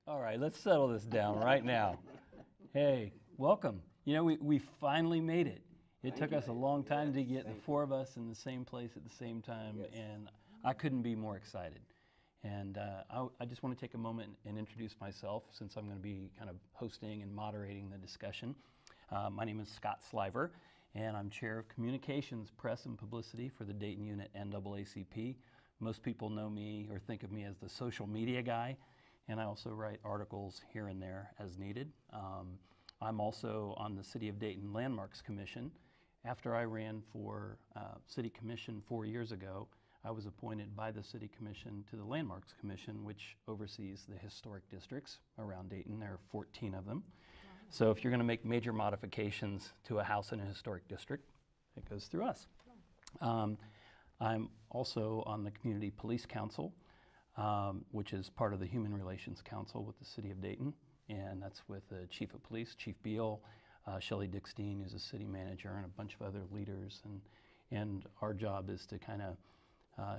All right, let's settle this down right now. Hey, welcome. You know, we finally made it. It took us a long time to get the four of us in the same place at the same time, and I couldn't be more excited. And I just want to take a moment and introduce myself, since I'm going to be kind of hosting and moderating the discussion. My name is Scott Sliver, and I'm Chair of Communications, Press, and Publicity for the Dayton unit NAACP. Most people know me or think of me as the social media guy, and I also write articles here and there as needed. I'm also on the City of Dayton Landmarks Commission. After I ran for City Commission 4 years ago, I was appointed by the City Commission to the Landmarks Commission, which oversees the historic districts around Dayton. There are 14 of them. So if you're going to make major modifications to a house in a historic district, it goes through us. I'm also on the Community Police Council, which is part of the Human Relations Council with the City of Dayton, and that's with the Chief of Police, Chief Beal, Shelley Dickstein, who's a city manager, and a bunch of other leaders. And our job is to kind of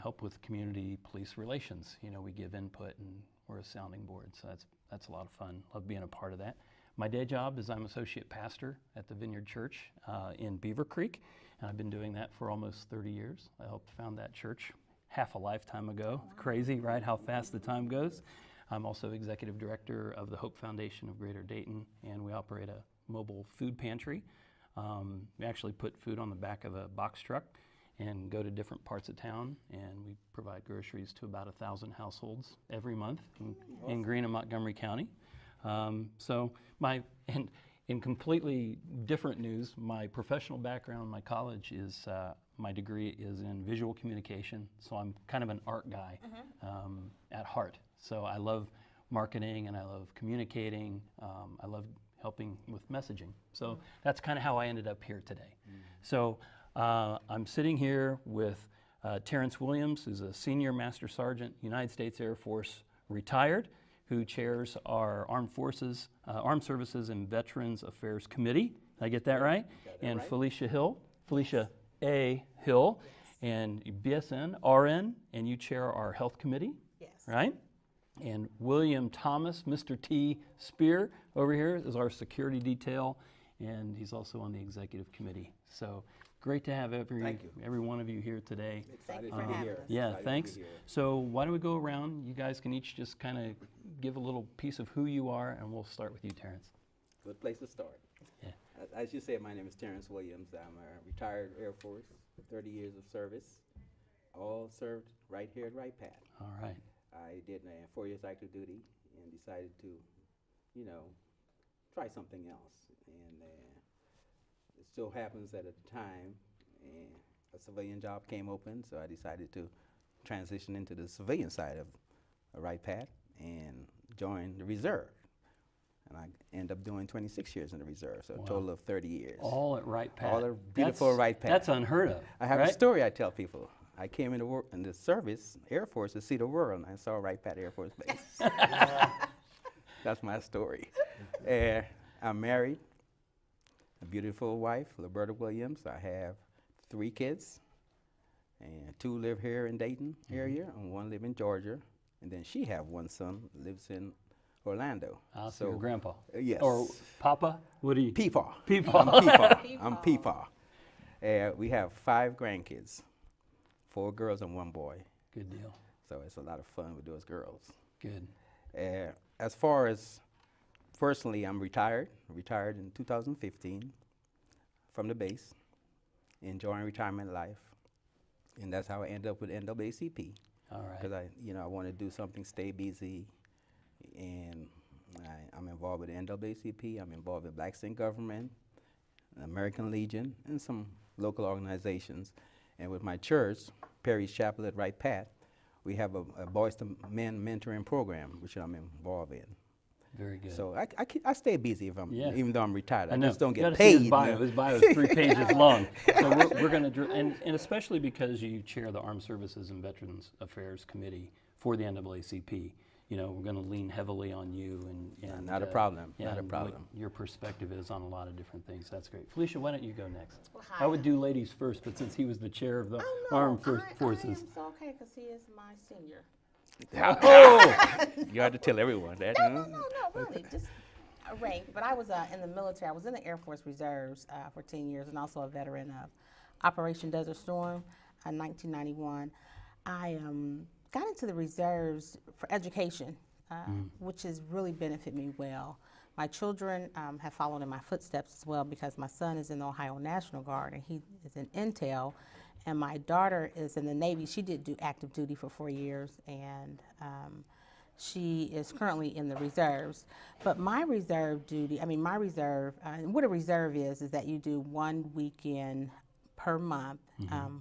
help with community police relations. You know, we give input and we're a sounding board, so that's a lot of fun. Love being a part of that. My day job is I'm associate pastor at the Vineyard Church in Beaver Creek, and I've been doing that for almost 30 years. I helped found that church half a lifetime ago. It's crazy, right, how fast the time goes. I'm also executive director of the Hope Foundation of Greater Dayton, and we operate a mobile food pantry. We actually put food on the back of a box truck and go to different parts of town, and we provide groceries to about 1,000 households every month in Greene and Montgomery County. In completely different news, my professional background, my college is, my degree is in visual communication, so I'm kind of an art guy at heart. So I love marketing and I love communicating. I love helping with messaging. So that's kind of how I ended up here today. So I'm sitting here with Terrence Williams, who's a senior master sergeant, United States Air Force, retired, who chairs our Armed Forces, Armed Services and Veterans Affairs Committee. Did I get that right? And right. Felicia A. Hill, and BSN, RN, and you chair our Health Committee, right? And William Thomas, Mr. T. Spear, over here is our security detail, and he's also on the executive committee. So great to have every one of you here today. Excited to be here. Yeah, thanks. So why don't we go around? You guys can each just kind of give a little piece of who you are, and we'll start with you, Terrence. Good place to start. Yeah. As you said, my name is Terrence Williams. I'm a retired Air Force, 30 years of service, all served right here at Wright Pat. All right. I did 4 years active duty and decided to, try something else. And it still happens that at the time, a civilian job came open, so I decided to transition into the civilian side of Wright Pat and join the reserve. And I ended up doing 26 years in the reserve, so a total of 30 years. All at Wright Pat. All at beautiful Wright Pat. That's unheard of. I have a story I tell people. I came in the service, Air Force, to see the world, and I saw Wright Pat Air Force Base. That's my story. I'm married, a beautiful wife, Roberta Williams. I have 3 kids, and 2 live here in Dayton area, and 1 live in Georgia. And then she have 1 son, lives in Orlando. So your grandpa. Yes. Or Papa? What do you? Peepaw. Peepaw. I'm Peepaw. I'm Peepaw. We have 5 grandkids, 4 girls and 1 boy. Good deal. So it's a lot of fun with those girls. Good. As far as personally, I'm retired in 2015 from the base, enjoying retirement life. And that's how I ended up with NAACP. All right. Because I want to do something, stay busy, and I'm involved with NAACP. I'm involved with Blacks in Government, American Legion, and some local organizations. And with my church, Perry's Chapel at Wright Pat, we have a Boys to Men mentoring program, which I'm involved in. Very good. So I stay busy even though I'm retired. I just don't get paid. His bio is 3 pages long. So we're going to, and especially because you chair the Armed Services and Veterans Affairs Committee for the NAACP, we're going to lean heavily on you and not a problem. Yeah, not a problem. What your perspective is on a lot of different things. That's great. Felicia, why don't you go next? Well, hi. I would do ladies first, but since he was the chair of the Armed Forces. I am so okay because he is my senior. Oh, you had to tell everyone that. No, really, just a rank. But I was in the military. I was in the Air Force Reserves for 10 years and also a veteran of Operation Desert Storm in 1991. I got into the reserves for education, which has really benefited me well. My children have followed in my footsteps as well because my son is in the Ohio National Guard and he is in Intel, and my daughter is in the Navy. She did do active duty for 4 years, and she is currently in the reserves. But my reserve duty, and what a reserve is that you do 1 weekend per month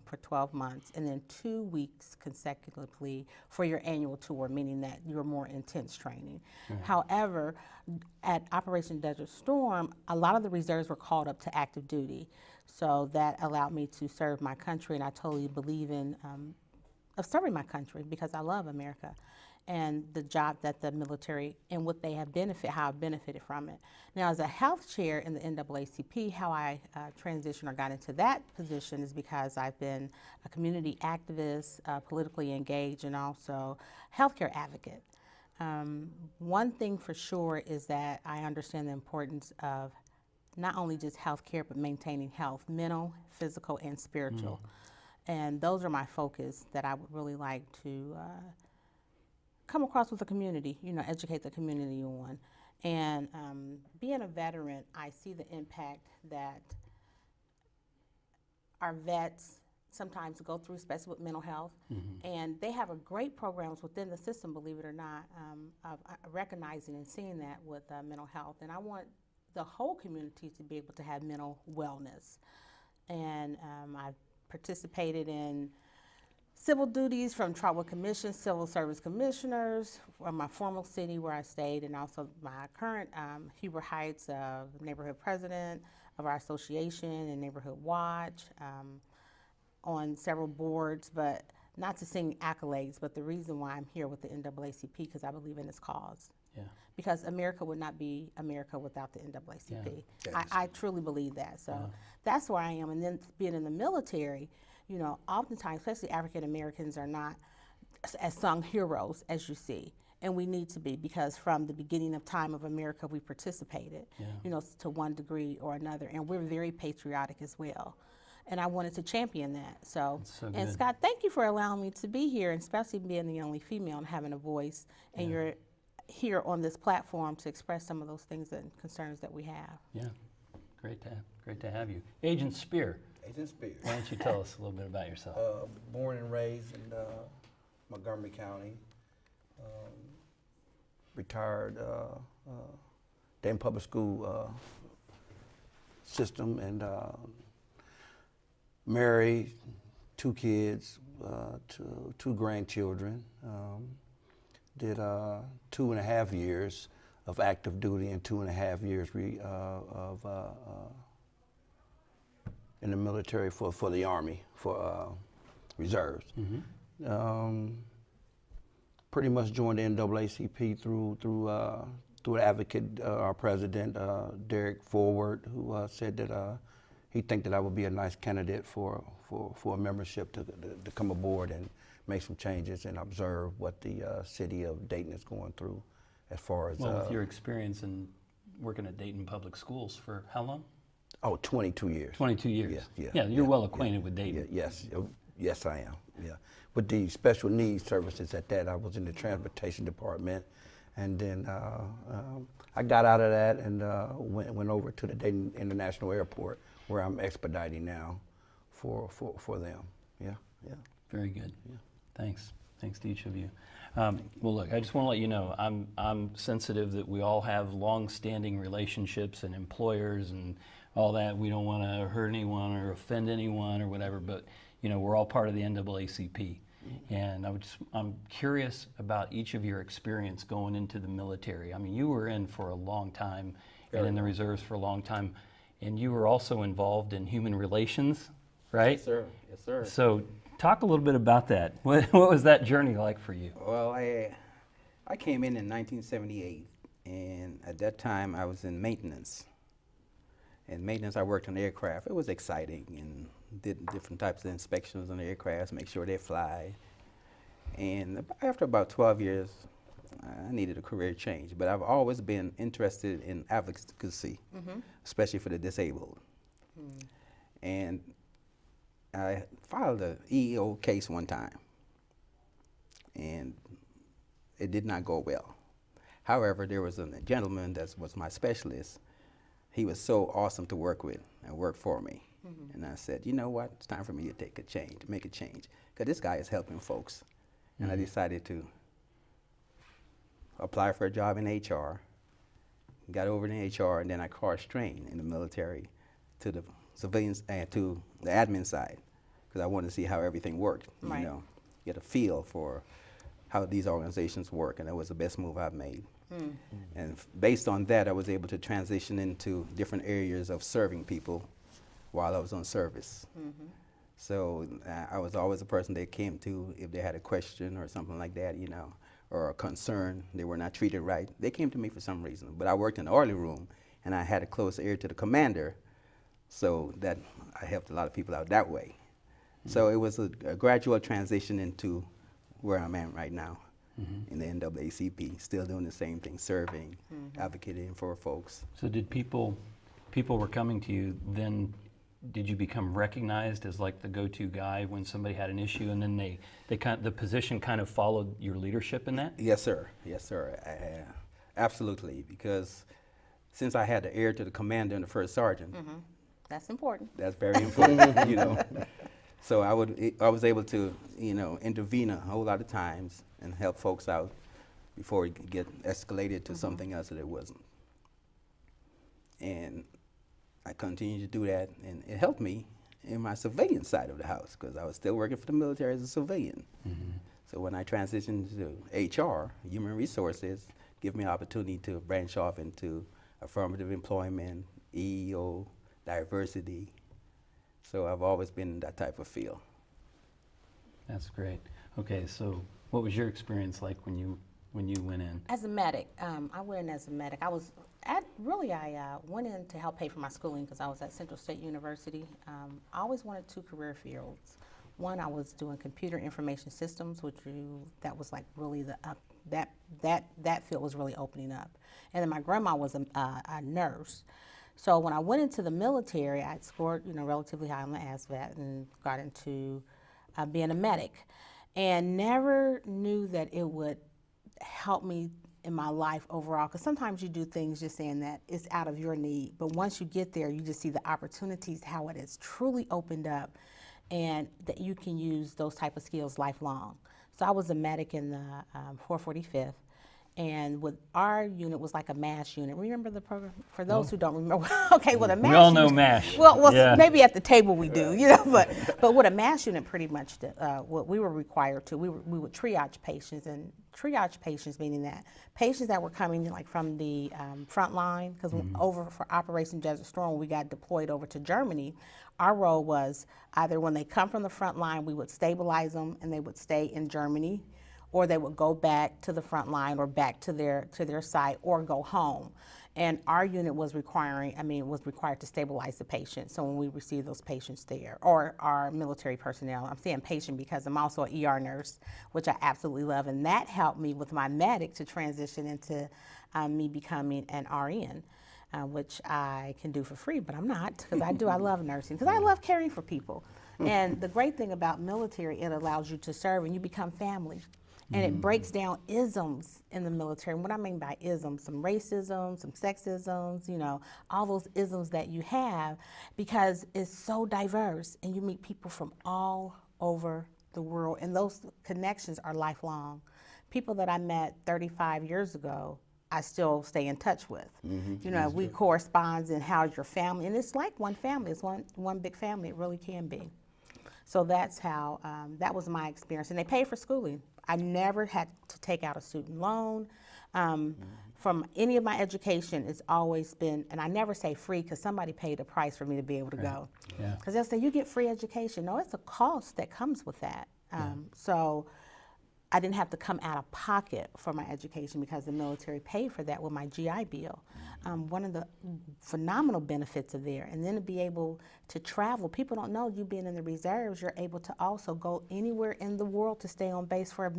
for 12 months, and then 2 weeks consecutively for your annual tour, meaning that you're more intense training. However, at Operation Desert Storm, a lot of the reserves were called up to active duty. So that allowed me to serve my country, and I totally believe in of serving my country because I love America and the job that the military and what they have how I've benefited from it. Now, as a health chair in the NAACP, how I transitioned or got into that position is because I've been a community activist, politically engaged, and also healthcare advocate. One thing for sure is that I understand the importance of not only just health care, but maintaining health, mental, physical, and spiritual. And those are my focus that I would really like to come across with the community, educate the community on. And being a veteran, I see the impact that our vets sometimes go through, especially with mental health. And they have great programs within the system, believe it or not, of recognizing and seeing that with mental health. And I want the whole community to be able to have mental wellness. And I've participated in civil duties from tribal commissions, civil service commissioners, from my former city where I stayed, and also my current Huber Heights neighborhood president of our association and Neighborhood Watch, on several boards, but not to sing accolades, but the reason why I'm here with the NAACP, because I believe in this cause. Yeah. Because America would not be America without the NAACP. Yeah. I truly believe that. So that's where I am. And then being in the military, oftentimes, especially African Americans, are not as sung heroes as you see. And we need to be, because from the beginning of time of America, we participated, to one degree or another. And we're very patriotic as well. And I wanted to champion that. So and Scott, thank you for allowing me to be here, and especially being the only female and having a voice. And you're here on this platform to express some of those things and concerns that we have. Yeah, great to have you. Agent Spear. Agent Spear. Why don't you tell us a little bit about yourself? Born and raised in Montgomery County. Retired Dayton Public School system, and married, 2 kids, 2 grandchildren. Did 2.5 years of active duty and 2.5 years in the military for the Army, for reserves. Pretty much joined the NAACP through advocate, our president, Derek Forward, who said that he think that I would be a nice candidate for a membership to come aboard and make some changes and observe what the city of Dayton is going through as far as... Well, with your experience in working at Dayton Public Schools for how long? Oh, 22 years. 22 years. Yeah, you're well acquainted with Dayton. Yes, I am, With the special needs services at that, I was in the transportation department, and then I got out of that and went over to the Dayton International Airport, where I'm expediting now for them. Yeah. Very good. Yeah. Thanks to each of you. Well, look, I just want to let you know, I'm sensitive that we all have long-standing relationships and employers and all that. We don't want to hurt anyone or offend anyone or whatever, but we're all part of the NAACP. And I'm curious about each of your experience going into the military. I mean, you were in for a long time and in the reserves for a long time, and you were also involved in human relations, right? Yes, sir. So talk a little bit about that. What was that journey like for you? Well, I came in 1978, and at that time I was in maintenance. In maintenance, I worked on aircraft. It was exciting, and did different types of inspections on the aircraft, make sure they fly. And after about 12 years, I needed a career change. But I've always been interested in advocacy, especially for the disabled. And I filed a EEO case one time, and it did not go well. However, there was a gentleman that was my specialist. He was so awesome to work with and work for me. And I said, you know what, it's time for me to make a change, because this guy is helping folks. And I decided to apply for a job in HR, got over in HR, and then I cross-trained in the military to the civilians and to the admin side, because I wanted to see how everything worked, Right. you know, get a feel for how these organizations work, and that was the best move I've made. And based on that, I was able to transition into different areas of serving people while I was on service. So I was always a person they came to if they had a question or something like that, you know, or a concern, they were not treated right. They came to me for some reason. But I worked in the orderly room, and I had a close ear to the commander, so that I helped a lot of people out that way. So it was a gradual transition into where I'm at right now in the NAACP, still doing the same thing, serving, advocating for folks. So did people were coming to you, then did you become recognized as like the go-to guy when somebody had an issue, and then the position kind of followed your leadership in that? Yes, sir. Yes, sir. Absolutely. Because since I had the ear to the commander and the first sergeant, That's important. that's very important, you know. So I was able to, you know, intervene a whole lot of times and help folks out before it could get escalated to something else that it wasn't. And I continued to do that, and it helped me in my civilian side of the house, because I was still working for the military as a civilian. So when I transitioned to HR, human resources, give me an opportunity to branch off into affirmative employment, EEO, diversity. So I've always been in that type of field. That's great. Okay, so what was your experience like when you went in? As a medic, I went in as a medic. I went in to help pay for my schooling because I was at Central State University. I always wanted two career fields. One, I was doing computer information systems, that was like really that field was really opening up. And then my grandma was a nurse. So when I went into the military, I scored, you know, relatively high on the ASVAT and got into being a medic, and never knew that it would help me in my life overall, because sometimes you do things just saying that it's out of your need, but once you get there, you just see the opportunities, how it has truly opened up, and that you can use those type of skills lifelong. So I was a medic in the 445th, and with our unit was like a MASH unit. Remember the program? For those who don't remember, okay, with a MASH We all know unit- MASH. Well, Yeah. maybe at the table we do, you know, but what a MASH unit pretty much did, what we were required to, we would triage patients, and triage patients meaning that patients that were coming like from the front line, because over for Operation Desert Storm, when we got deployed over to Germany, our role was either when they come from the front line, we would stabilize them and they would stay in Germany, or they would go back to the front line or back to their site or go home. And our unit was required to stabilize the patient. So when we received those patients there, or our military personnel, I'm saying patient because I'm also an ER nurse, which I absolutely love. And that helped me with my medic to transition into me becoming an RN, which I can do for free, but I'm not, because I love nursing, because I love caring for people. And the great thing about military, it allows you to serve and you become family. And it breaks down isms in the military. And what I mean by isms, some racism, some sexisms, you know, all those isms that you have, because it's so diverse and you meet people from all over the world, and those connections are lifelong. People that I met 35 years ago, I still stay in touch with. You know, we correspond, and how's your family? And it's like one family, it's one big family, it really can be. So that's how, that was my experience. And they pay for schooling. I never had to take out a student loan. From any of my education, it's always been, and I never say free, because somebody paid a price for me to be able to go. Because they'll say, you get free education. No, it's a cost that comes with that. So I didn't have to come out of pocket for my education because the military paid for that with my GI Bill. One of the phenomenal benefits of there. And then to be able to travel, people don't know you being in the reserves, you're able to also go anywhere in the world to stay on base for a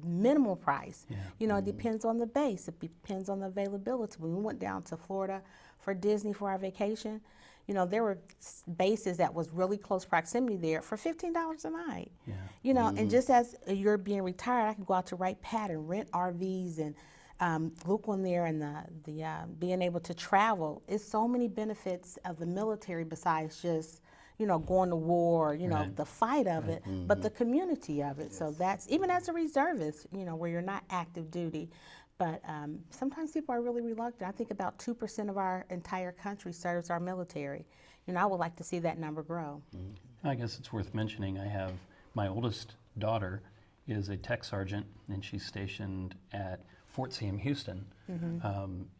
minimal price. Yeah. You know, it depends on the base, it depends on the availability. When we went down to Florida for Disney for our vacation, you know, there were bases that was really close proximity there for $15 a night. Yeah. You know, and just as you're being retired, I can go out to Wright Pat and rent RVs and look on there, and the being able to travel. It's so many benefits of the military besides just, you know, going to war, you know, Right. the fight of it, but the community of it. So that's, even as a reservist, you know, where you're not active duty, but sometimes people are really reluctant. I think about 2% of our entire country serves our military. You know, I would like to see that number grow. I guess it's worth mentioning, I have my oldest daughter is a tech sergeant, and she's stationed at Fort Sam Houston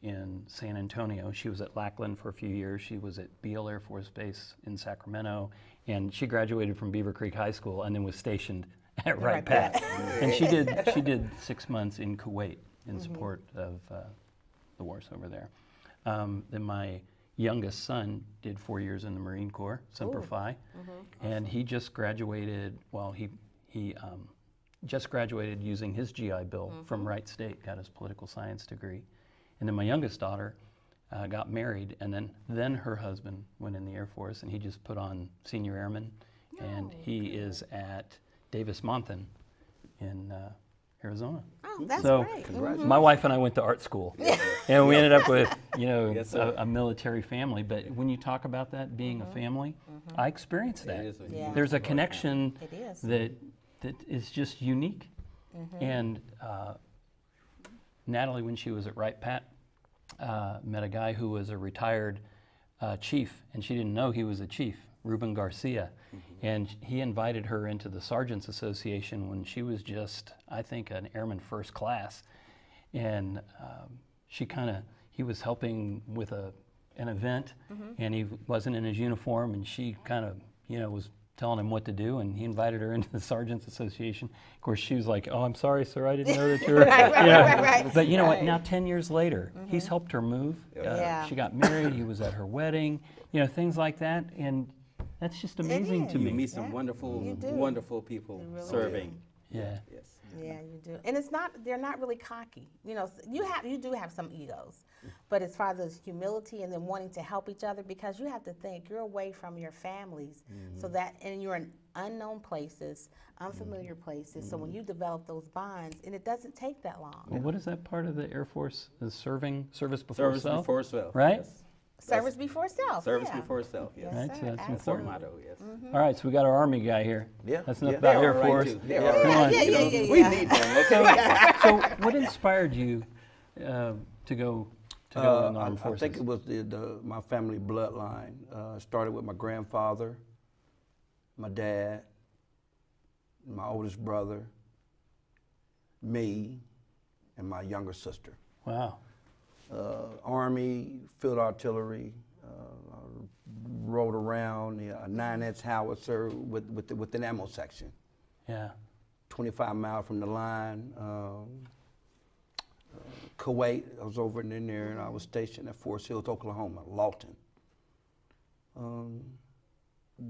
in San Antonio. She was at Lackland for a few years. She was at Beale Air Force Base in Sacramento, and she graduated from Beaver Creek High School and then was stationed at Wright Pat. And she did 6 months in Kuwait in support of the wars over there. Then my youngest son did 4 years in the Marine Corps, Semper Fi, and he just graduated. Well, he just graduated using his GI Bill from Wright State, got his political science degree. And then my youngest daughter got married, and then her husband went in the Air Force, and he just put on senior airman, and he is at Davis-Monthan in Arizona. Oh, that's So great. my wife and I went to art school, and we ended up with, you know, Yes, sir. a military family. But when you talk about that being a family, I experienced that. is a Yeah. There's a connection It is. that is just unique. And Natalie, when she was at Wright Pat, met a guy who was a retired chief, and she didn't know he was a chief, Ruben Garcia. And he invited her into the Sergeants Association when she was just, I think, an airman first class. And he was helping with an event, and he wasn't in his uniform, and she kind of, you know, was telling him what to do, and he invited her into the Sergeants Association. Of course, she was like, "Oh, I'm sorry, sir, I didn't know that you were." Right. But you know what? Now, 10 years later, he's helped her move. Yeah. She got married. He was at her wedding. You know, things like that, and that's just amazing to is. You me. meet some Yeah, wonderful, you do. wonderful people You really serving. Yeah. Yes. Yeah, you do. And it's not, they're not really cocky. You know, you do have some egos, but as far as humility and then wanting to help each other, because you have to think you're away from your families, so that, and you're in unknown places, unfamiliar places. So when you develop those bonds, and it doesn't take that long. Well, what is that part of the Air Force? Is service before Service self? before self. Right? Yes. Service before self. Service yeah. before self. Yes. Yes, Right, sir, so that's Our important. motto. Yes. All right, so we got our Army guy here. Yeah, That's enough yeah. about They're Air all right, Force. too. They're all Come right. on. Yeah, You know, yeah, we yeah. need them. Okay. So, what inspired you to go in the Armed I Forces? think it was my family bloodline. Started with my grandfather, my dad, my oldest brother, me, and my younger sister. Wow. Army, field artillery, rode around a 9-inch howitzer with an ammo section. Yeah. 25 miles from the line. Kuwait, I was over in there, and I was stationed at Forest Hills, Oklahoma, Lawton.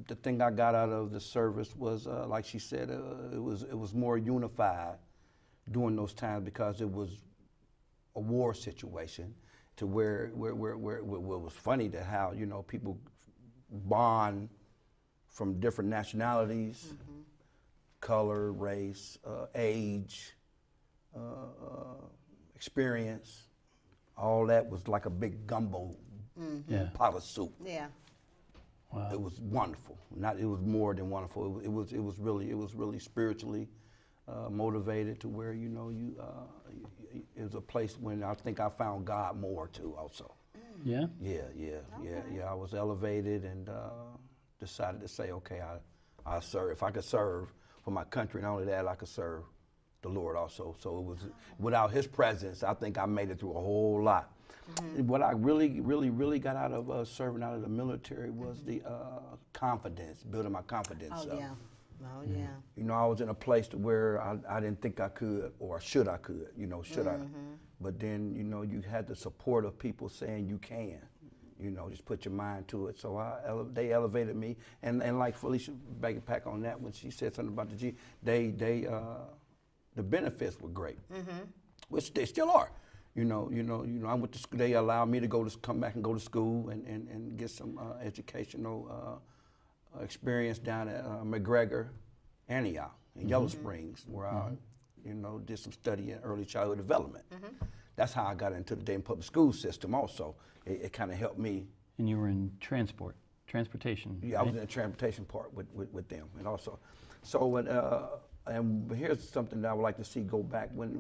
The thing I got out of the service was, like she said, it was more unified during those times because it was a war situation, to where it was funny to how, you know, people bond from different nationalities, color, race, age, experience. All that was like a big gumbo Yeah. pot of soup. Yeah. Wow. It was wonderful. It was more than wonderful. It was really spiritually motivated, to where, you know, it was a place when I think I found God more too also. Yeah. Yeah. I was elevated, and decided to say, okay, I serve. If I could serve for my country, not only that, I could serve the Lord also. So it was, without His presence, I think I made it through a whole lot. What I really got out of serving out of the military was the confidence, building my confidence Oh, up. yeah. Oh, yeah. You know, I was in a place to where I didn't think I could, or should I could, you know, should I? But then, you know, you had the support of people saying you can, you know, just put your mind to it. So they elevated me, and like Felicia back on that when she said something about the G, the benefits were great, which they still are. You know, I went to school. They allowed me to come back and go to school and get some educational experience down at McGregor, Antioch in Yellow Springs, where I, you know, did some study in early childhood development. That's how I got into the Dayton public school system. Also, it kind of helped me. And you were in transportation. Yeah, right? I was in the transportation part with them, and also, so when and here's something that I would like to see go back when.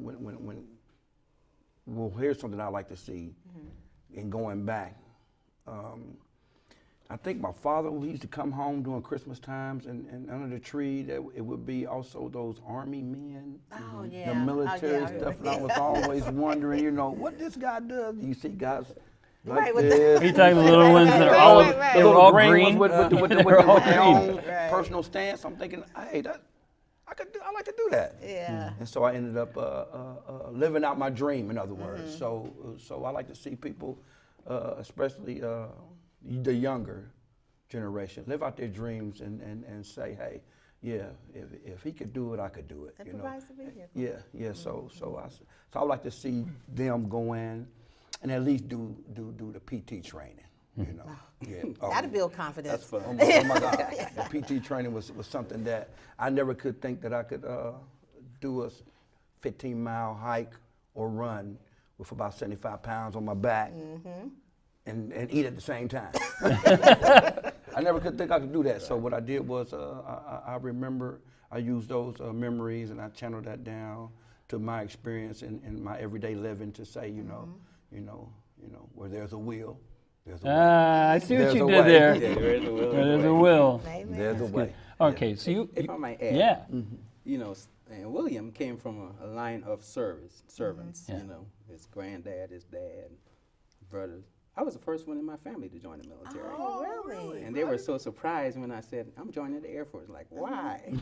Well, here's something I like to see in going back. I think my father, he used to come home during Christmas times, and under the tree, that it would be also those army men, Oh, the yeah. military Oh, yeah. stuff. And I was always wondering, you know, what this guy does. You see guys like Right, with the- this. Are you talking the little ones that are Right, all, right, right. they The were little all green green? ones with They're all their green. own Right. personal stance. I'm thinking, hey, I like to do that. Yeah. And so I ended up living out my dream, in other words. So I like to see people, especially the younger generation, live out their dreams and say, hey, yeah, if he could do it, I could do it. It You know? provides the vehicle. Yeah. So I would like to see them go in and at least do the PT training. You know, That'd build confidence. That's fun. Oh my God, the PT training was something that I never could think that I could do a 15-mile hike or run with about 75 pounds on my back and eat at the same time. I never could think I could do that. So what I did was I remember I used those memories and I channeled that down to my experience in my everyday living to say, you know, where there's a will. There's a way. I see what There's you a did way. there. Yeah, there's a will. Where there's a will. Amen. There's a way. Okay, so you, If I might add, yeah. you know, and William came from a line of servants. Yeah. You know, his granddad, his dad, brothers. I was the first one in my family to join the military. Oh, really? And they were so surprised when I said, I'm joining the Air Force. Like, why?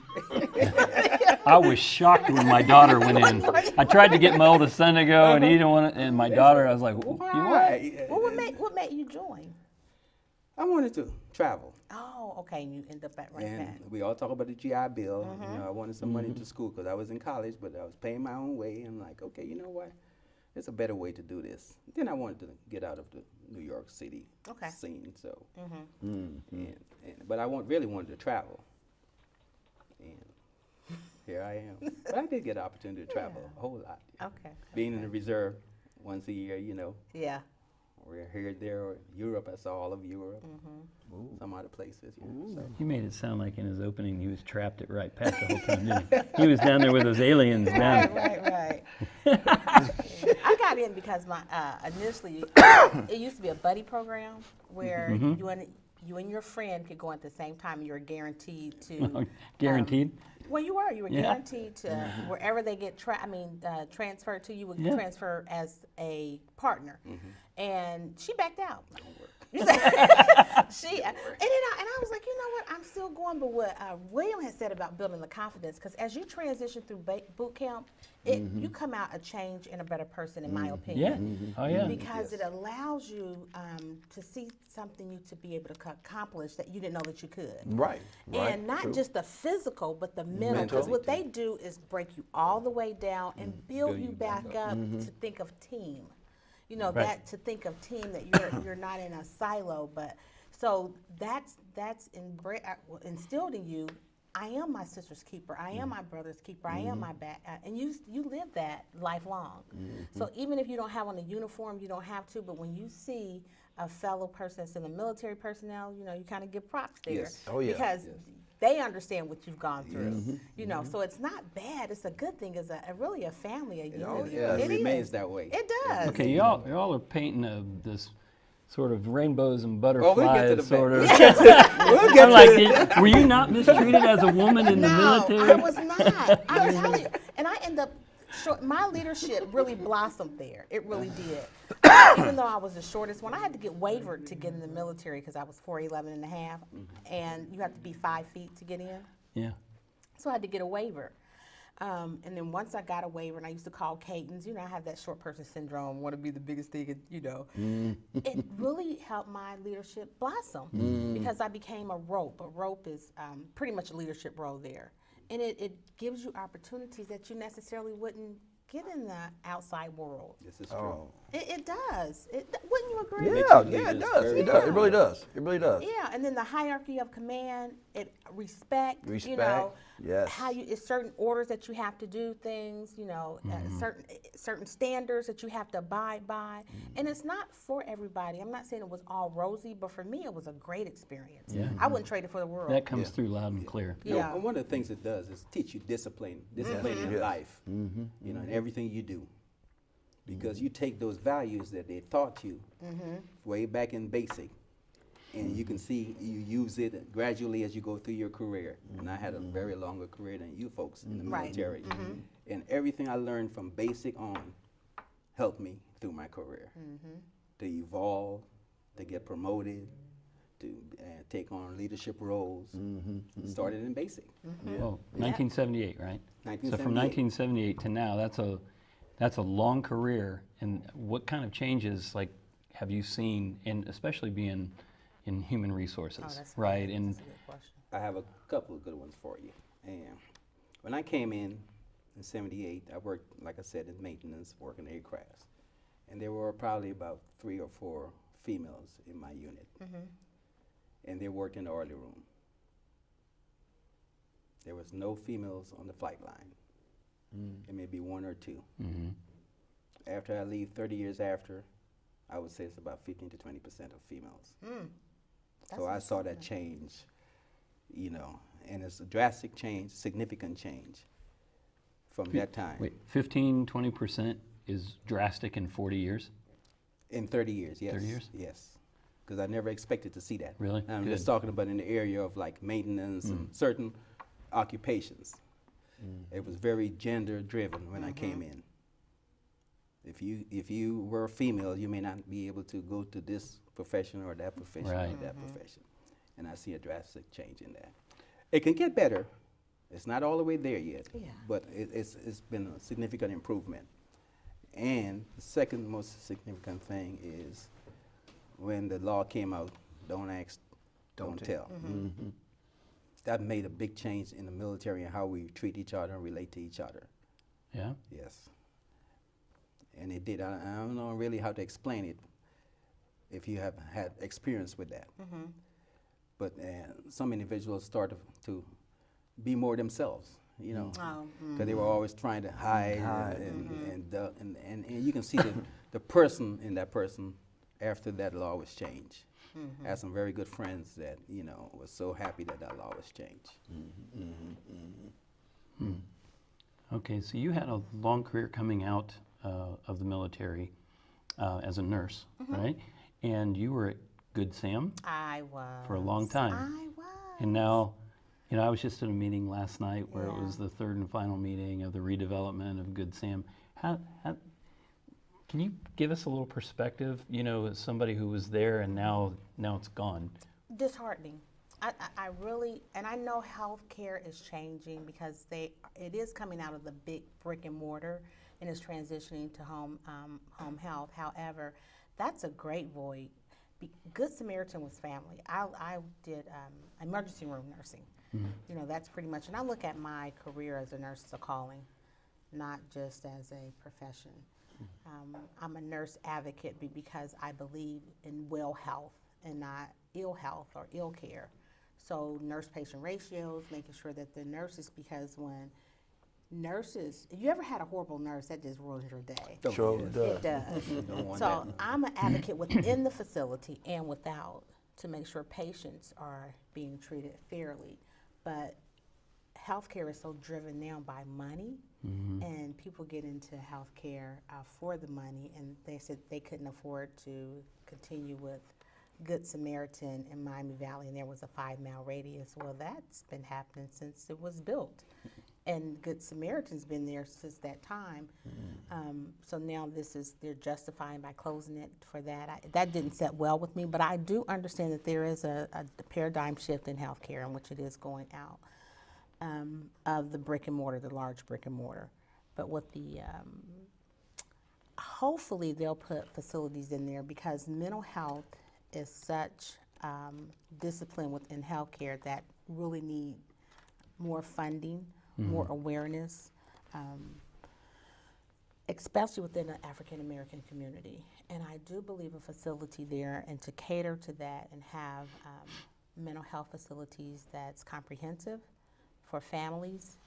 I was shocked when my daughter went in. I tried to get my oldest son to go, and he didn't want to. And my daughter, I was like, you what? Why? Well, what made you join? I wanted to travel. Oh, okay. And you end up at And back. we all talk about the GI Bill. You know, I wanted some money to school because I was in college, but I was paying my own way. I'm like, okay, you know what? There's a better way to do this. Then I wanted to get out of the New York City scene. So, but I really wanted to travel. And here I am. But I did get an opportunity to travel a whole lot. Okay. Being in the reserve once a year, you know. Yeah. We're here, there, or Europe. I saw all of Europe. Some other places. You know, so. He made it sound like in his opening he was trapped at Wright Pat the whole time, didn't he? He was down there with those aliens down. Right. I got in because my initially it used to be a buddy program where you and your friend could go at the same time. You were guaranteed to Guaranteed? Well, you were Yeah. guaranteed to wherever they get transferred to, you would transfer as a partner. And she backed out. And I was like, you know what? I'm still going. But what William has said about building the confidence, because as you transition through boot camp, you come out a change and a better person, in my opinion. Yeah. Oh, yeah. Because it allows you to see something to be able to accomplish that you didn't know that you could. Right. And not just the physical, but the mental. Because what they do is break you all the way down and build you back up to think of team. You know, to think of team, that you're not in a silo. But so that's instilled in you. I am my sister's keeper. I am my brother's keeper. I am my back. And you live that lifelong. So even if you don't have on a uniform, you don't have to. But when you see a fellow person that's in the military personnel, you know, you kind of give props there. Yes. Oh, yeah. Because they understand what you've gone through. You know, so it's not bad. It's a good thing. It's really a family, a unity. Yeah, it It remains is. that way. It does. Okay, y'all are painting this sort of rainbows and Well, butterflies we'll get to the sort of. we'll get I'm like, were you not mistreated as a woman in the No, military? I was not. I'm telling you. And I end up, my leadership really blossomed there. It really did. Even though I was the shortest one, I had to get wavered to get in the military because I was 4'11" and a half, and you have to be 5 feet to get in. Yeah. So I had to get a waiver. And then once I got a waiver, and I used to call cadence, I have that short person syndrome, want to be the biggest thing, It really helped my leadership blossom because I became a rope. A rope is pretty much a leadership role there. And it gives you opportunities that you necessarily wouldn't get in the outside world. This is true. It does. Wouldn't you agree? Yeah, it does. It does. It really does. It really does. Yeah, and then the hierarchy of command, respect. Respect, yes. How it's certain orders that you have to do things. Certain standards that you have to abide by, and it's not for everybody. I'm not saying it was all rosy, but for me, it was a great experience. Yeah. I wouldn't trade it for the world. That comes through loud and clear. Yeah. And one of the things it does is teach you discipline in life, in everything you do. Because you take those values that they taught you way back in basic, and you can see you use it gradually as you go through your career. And I had a very longer career than you folks in the military. And everything I learned from basic on helped me through my career to evolve, to get promoted, to take on leadership roles. Started in basic. Well, 1978, right? 1978. So from 1978 to now, that's a long career. And what kind of changes have you seen, and especially being in human resources, That's right? That's And a good question. I have a couple of good ones for you. And when I came in 78, I worked, like I said, in maintenance, working aircrafts. And there were probably about 3 or 4 females in my unit. And they worked in the oiler room. There was no females on the flight line. It may be 1 or 2. After I leave, 30 years after, I would say it's about 15 to 20% of females. So I saw that change, and it's a drastic change, significant change from that time. wait, 15, 20% is drastic in 40 years? In 30 years, yes. 30 years? Yes. Because I never expected to see that. Really? And I'm Good. just talking about in the area of like maintenance and certain occupations. It was very gender driven when I came in. If you were a female, you may not be able to go to this profession or that profession or Right. that profession. And I see a drastic change in that. It can get better. It's not all the way there yet, but it's been a significant improvement. And the second most significant thing is when the law came out, don't ask, don't tell. That made a big change in the military and how we treat each other and relate to each other. Yeah? Yes. And it did. I don't know really how to explain it if you have had experience with that. But some individuals started to be more themselves, because they were always trying to hide and you can see the person in that person after that law was changed. I had some very good friends that, was so happy that that law was changed. Okay, so you had a long career coming out of the military as a nurse, right? And you were at Good Sam I was. for a long time. I was. And now, I was just at a meeting last night where it was the third and final meeting of the redevelopment of Good Sam. How can you give us a little perspective, as somebody who was there and now it's gone? Disheartening. I really, and I know healthcare is changing because it is coming out of the big brick and mortar and is transitioning to home health. However, that's a great void. Good Samaritan was family. I did emergency room nursing. That's pretty much, and I look at my career as a nurse as a calling, not just as a profession. I'm a nurse advocate because I believe in well health and not ill health or ill care. So nurse-patient ratios, making sure that the nurses, because when nurses, if you ever had a horrible nurse, that just ruins your day. Sure does. It does. So I'm an advocate within the facility and without to make sure patients are being treated fairly. But healthcare is so driven now by money, and people get into healthcare for the money, and they said they couldn't afford to continue with Good Samaritan in Miami Valley, and there was a 5-mile radius. Well, that's been happening since it was built. And Good Samaritan's been there since that time. So now they're justifying by closing it for that. That didn't set well with me, but I do understand that there is a paradigm shift in healthcare in which it is going out. of the brick and mortar, the large brick and mortar. But with the, hopefully they'll put facilities in there because mental health is such discipline within healthcare that really need more funding, more awareness, especially within the African American community. And I do believe a facility there, and to cater to that and have mental health facilities that's comprehensive for families,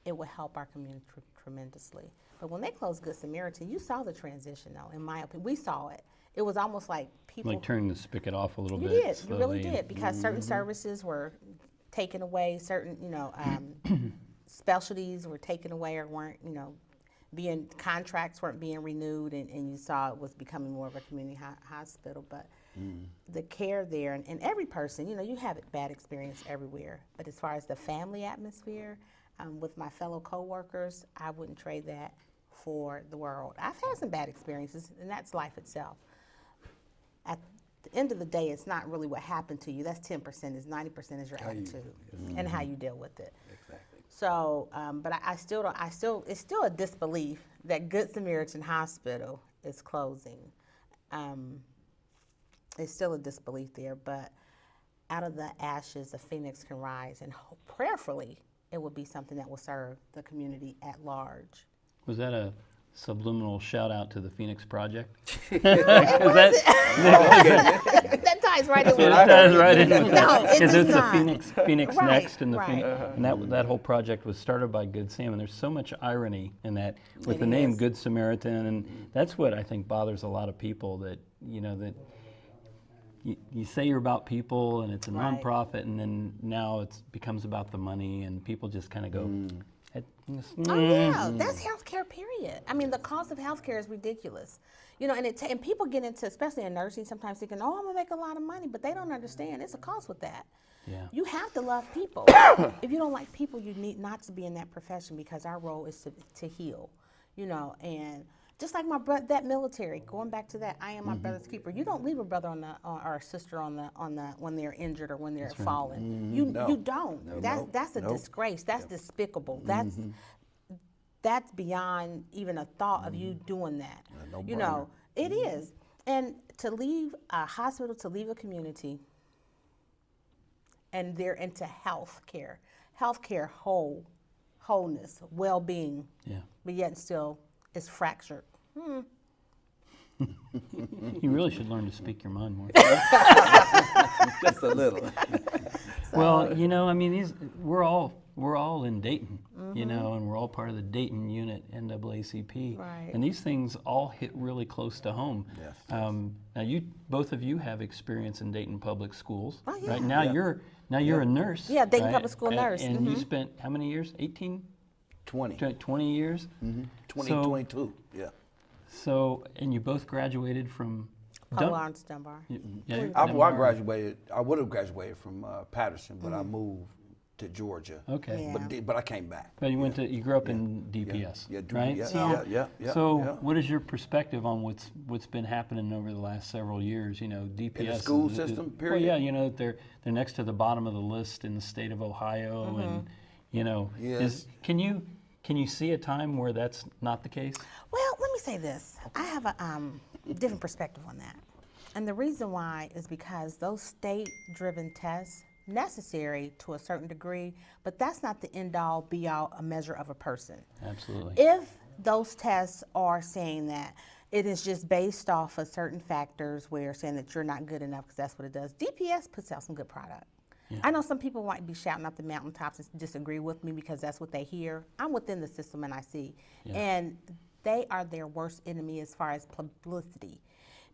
it will help our community tremendously. But when they closed Good Samaritan, you saw the transition though, in my opinion. We saw it. It was almost like people— Like turning the spigot off a little You bit. did, you really slowly. did, because certain services were taken away, certain, specialties were taken away or weren't, contracts weren't being renewed, and you saw it was becoming more of a community hospital. But the care there, and every person, you have a bad experience everywhere. But as far as the family atmosphere, with my fellow coworkers, I wouldn't trade that for the world. I've had some bad experiences, and that's life itself. At the end of the day, it's not really what happened to you. That's 10%. Is 90% is your attitude and how you deal with it. Exactly. So, but I still don't. It's still a disbelief that Good Samaritan Hospital is closing. It's still a disbelief there, but out of the ashes, a phoenix can rise, and prayerfully, it will be something that will serve the community at large. Was that a subliminal shout out to the Phoenix Project? That ties right in with That ties right in with No, that. it Because does it's not. a Phoenix Right, Next, and the right. and that whole project was started by Good Sam, and there's so much irony in that with the name is. Good Samaritan, and that's what I think bothers a lot of people, that that you say you're about people and it's a Right. nonprofit, and then now it becomes about the money, and people just kind of go. Oh yeah, that's healthcare. Period. I mean, the cost of healthcare is ridiculous. And people get into, especially in nursing, sometimes thinking, "Oh, I'm gonna make a lot of money," but they don't understand it's a cost with that. Yeah. You have to love people. If you don't like people, you need not to be in that profession, because our role is to heal. And just like that military. Going back to that, I am my brother's keeper. You don't leave a brother or a sister on the when they're injured or when they're fallen. You don't. That's a disgrace. That's despicable. That's beyond even a thought of you doing that. It is. And to leave a hospital, to leave a community, and they're into healthcare, wholeness, well-being, but yet still it's fractured. You really should learn to speak your mind more. Just a little. Well, I mean, we're all in Dayton, and we're all part of the Dayton unit, NAACP. Right. And these things all hit really close to home. Yes. Now, both of you have experience in Dayton public schools, Oh, yeah. right? Now you're a nurse. Yeah, Dayton right? public school nurse. And you spent how many years? 18? 20. 20 years? 2022, yeah. So, and you both graduated from Lawrence Dunbar. Yeah, I Dunbar. graduated. I would have graduated from Patterson, but I moved to Georgia. Okay. Yeah. But I came back. But you grew up in DPS, Yeah, right? yeah, So, what is your perspective on what's been happening over the last several years? DPS In the school is- system, Well, yeah, period? they're next to the bottom of the list in the state of Ohio, and Yes. can you see a time where that's not the case? Well, let me say this. I have a different perspective on that. And the reason why is because those state-driven tests, necessary to a certain degree, but that's not the end-all, be-all, a measure of a person. Absolutely. If those tests are saying that it is just based off of certain factors where saying that you're not good enough, because that's what it does, DPS puts out some good product. Yeah. I know some people might be shouting up the mountaintops and disagree with me because that's what they hear. I'm within the system and I see. Yeah. And they are their worst enemy as far as publicity,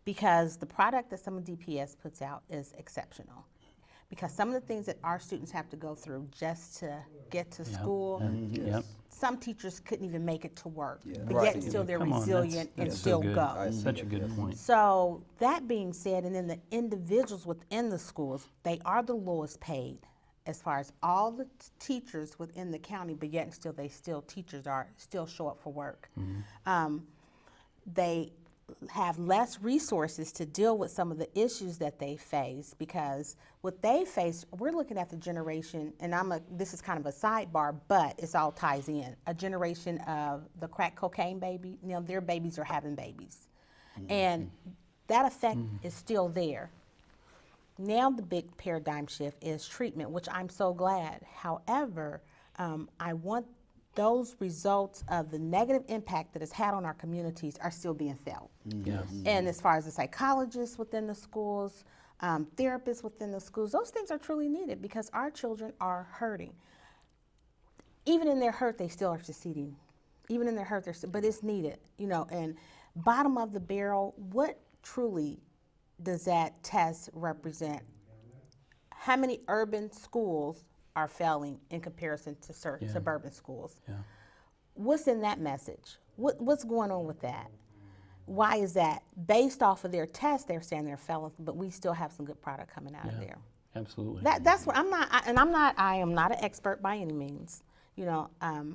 because the product that some of DPS puts out is exceptional. Because some of the things that our students have to go through just to get to school, Yep. some teachers couldn't even make it to work, but Right. yet still they're Come on, resilient and that's still so good. go. Such a good point. So that being said, and then the individuals within the schools, they are the lowest paid as far as all the teachers within the county, but yet still teachers still show up for work. They have less resources to deal with some of the issues that they face, because what they face, we're looking at the generation, and this is kind of a sidebar, but it's all ties in. A generation of the crack cocaine baby, their babies are having babies. And that effect is still there. Now the big paradigm shift is treatment, which I'm so glad. However, I want those results of the negative impact that it's had on our communities are still being felt. Yes. And as far as the psychologists within the schools, therapists within the schools, those things are truly needed, because our children are hurting. Even in their hurt, they still are succeeding. Even in their hurt, but it's needed, and bottom of the barrel, what truly does that test represent? How many urban schools are failing in comparison to suburban schools? Yeah. What's in that message? What's going on with that? Why is that? Based off of their test, they're saying they're failing, but we still have some good product coming out of there. Absolutely. That's what I am not an expert by any means.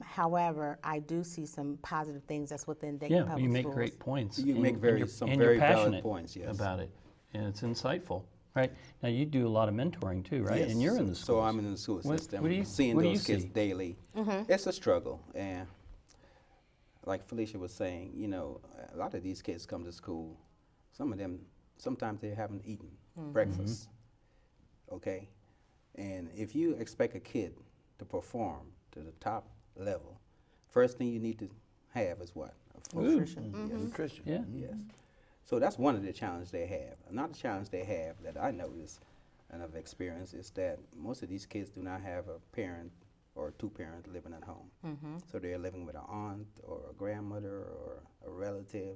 However, I do see some positive things that's within Dayton Public Schools. You make great points. You make some and very you're valid passionate points, yes. about it, and it's insightful. Right now, you do a lot of mentoring too, right? Yes. And you're in the schools. So I'm in the school system, what do you, seeing what do you those kids see? daily. It's a struggle, and like Felicia was saying, a lot of these kids come to school. Some of them, sometimes they haven't eaten breakfast. Okay, and if you expect a kid to perform to the top level, first thing you need to have is what? Nutrition. Yes. Nutrition. Yeah. Yes. So that's one of the challenges they have. Another challenge they have that I notice and have experienced is that most of these kids do not have a parent or two parents living at home. So they're living with an aunt or a grandmother or a relative,